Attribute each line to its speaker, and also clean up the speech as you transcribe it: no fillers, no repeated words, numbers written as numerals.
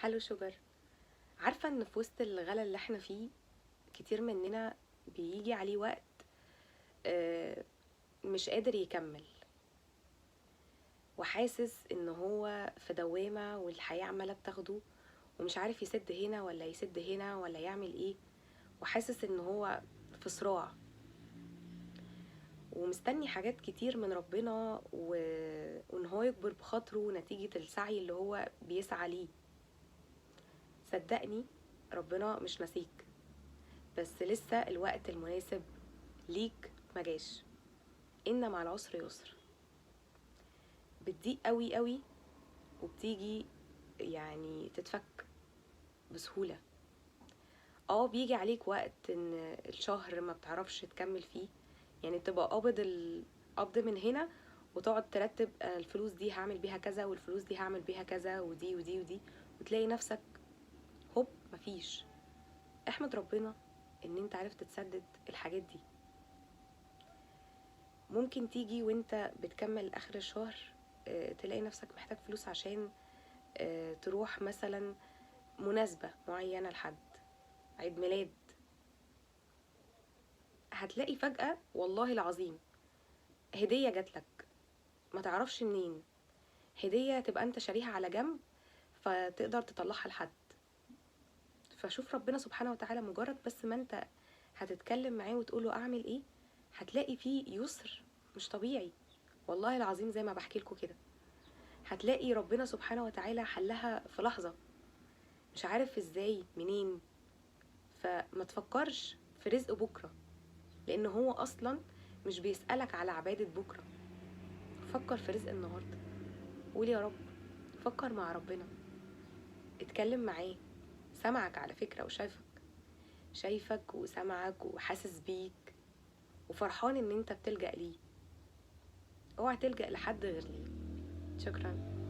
Speaker 1: هالو شوجر. عارفة ان في وسط الغلا اللي احنا فيه كتير مننا بيجي عليه وقت آه، مش قادر يكمل، وحاسس ان هو في دوامة والحياة عمالة بتاخده، ومش عارف يسد هنا ولا يسد هنا ولا يعمل ايه، وحاسس ان هو في صراع ومستني حاجات كتير من ربنا وان هو يكبر بخاطره نتيجة السعي اللي هو بيسعى ليه. صدقني، ربنا مش نسيك، بس لسه الوقت المناسب ليك مجاش. ان مع العسر يسر. بتضيق قوي قوي وبتيجي يعني تتفك بسهولة. بيجي عليك وقت ان الشهر ما بتعرفش تكمل فيه، يعني تبقى قابض من هنا وتقعد ترتب الفلوس دي هعمل بيها كذا والفلوس دي هعمل بيها كذا ودي ودي ودي، وتلاقي نفسك هوب مفيش. احمد ربنا ان انت عرفت تسدد الحاجات دي. ممكن تيجي وانت بتكمل اخر الشهر تلاقي نفسك محتاج فلوس عشان تروح مثلا مناسبة معينة لحد، عيد ميلاد. هتلاقي فجأة والله العظيم هدية جاتلك ما تعرفش منين، هدية تبقى انت شاريها على جنب فتقدر تطلعها لحد. فشوف ربنا سبحانه وتعالى، مجرد بس ما انت هتتكلم معاه وتقوله اعمل ايه، هتلاقي فيه يسر مش طبيعي. والله العظيم زي ما بحكي لكم كده، هتلاقي ربنا سبحانه وتعالى حلها في لحظة، مش عارف ازاي منين. فما تفكرش في رزق بكرة، لان هو اصلا مش بيسألك على عبادة بكرة. فكر في رزق النهاردة، قول يا رب. فكر مع ربنا، اتكلم معاه. سمعك على فكرة وشايفك، شايفك وسمعك وحاسس بيك وفرحان ان انت بتلجأ ليه. اوعى تلجأ لحد غير ليه. شكرا.